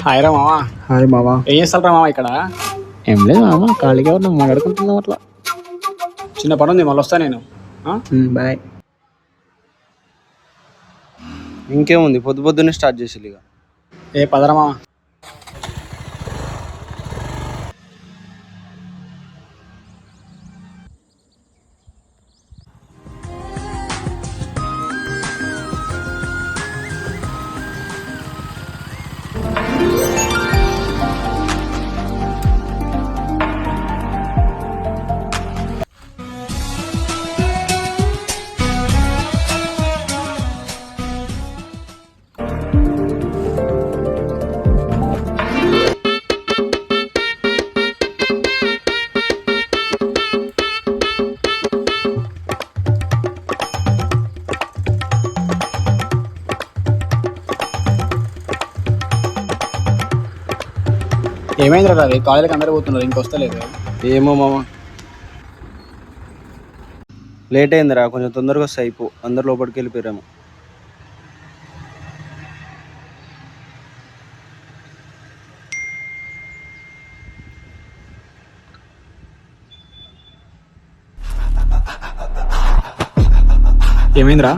Hi రా మామ. Hi మామ. ఏం చేస్తారా మామ ఇక్కడ? ఏం లేదు మామ, ఖాళీగా ఉన్నాం, మాట్లాడుకుంటున్నాం అట్లా. చిన్న పని ఉంది, మళ్ళీ వస్తా నేను. బాయ్. ఇంకేముంది, పొద్దు పొద్దున్నే స్టార్ట్ చేసి ఇక ఏ పదరా మామ. ఏమైందిరా అది? కాలేజీకి అందరూ పోతున్నారు, ఇంకొస్తలేదు. ఏమో మామ, లేట్ అయిందిరా, కొంచెం తొందరగా వస్తే అయిపో, అందరు లోపలికి వెళ్ళిపోయారేమో. ఏమైందిరా?